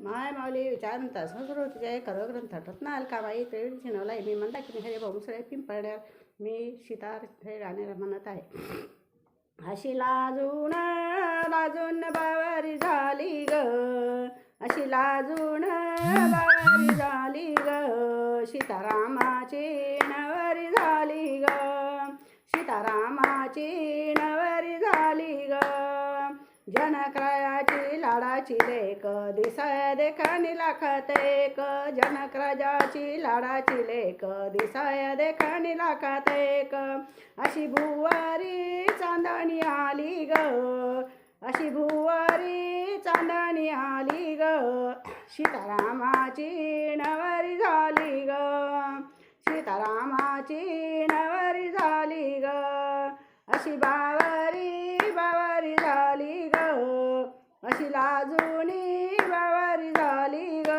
माय माऊली विचारंता संस्कृतीचे करोग्रंथ रत्नाल काबाई त्रिवेणी चिनवलाय. मी म्हणता की हरे भाऊसळे पिंपळण्यात मी सितार हे गाण्याला म्हणत आहे. अशी लाजून लाजून बावारी झाली ग, अशी लाजून बावारी झाली ग, सीतारामाची नवरी झाली ग, सीतारामाची नवरी झाली ग. जनकरायाची लाडाची लेक दिसाय देखानी लाखात एक, जनकराजाची लाडाची लेक दिसाय देखानी लाखात एक. अशी भुवारी चांदणी आली ग, अशी भुवारी चांदणी आली ग, सीतारामाची नवरी झाली ग, सीतारामाची नवरी झाली ग. अशी बावरी बावरी झाली ग, अशी लाजूनी बावरी झाली ग,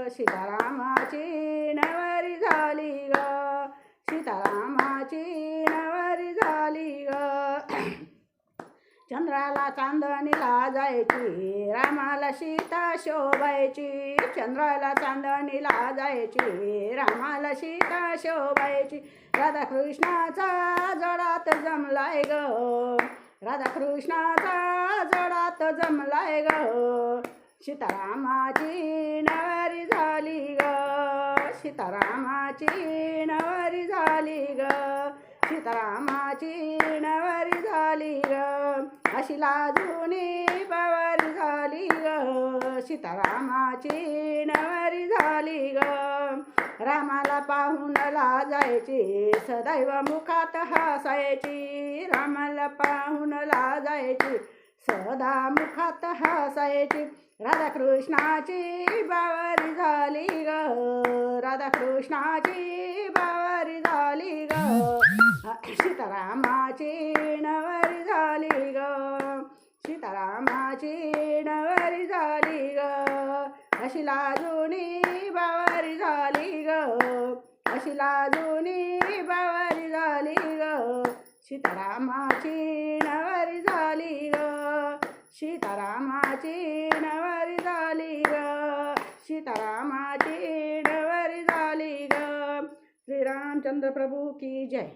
सीतारामाची नवरी झाली ग, सीतारामाची नवरी झाली ग. चंद्राला चांदणीला जायची, रामाला सीता शोभायची, चंद्राला चांदणीला जायची, रामाला सीता शोभायची. राधाकृष्णाचा जोडात जमलाय ग, राधाकृष्णाचा जोडात जमलाय ग, सीतारामाची नवरी झाली ग, सीतारामाची नवरी झाली ग, सीतारामाची नवरी झाली ग. अशी लाजूनी बावरी झाली ग, सीतारामाची नवरी झाली ग. रामाला पाहून लाजायची, सदैव मुखात हसायची, रामाला पाहून लाजायची, सदा मुखात हसायची. राधाकृष्णाची बावरी झाली ग, राधाकृष्णाची बावरी झाली ग, सीतारामाची नवरी झाली ग, सीतारामाची नवरी झाली ग. अशी लाजूनी बावरी झाली ग, अशी लाजूनी बावरी झाली ग, सीतारामाची नवरी झाली ग, सीतारामाची नवरी झाली ग, सीतारामाची नवरी झाली ग. श्री रामचंद्र प्रभु की जय.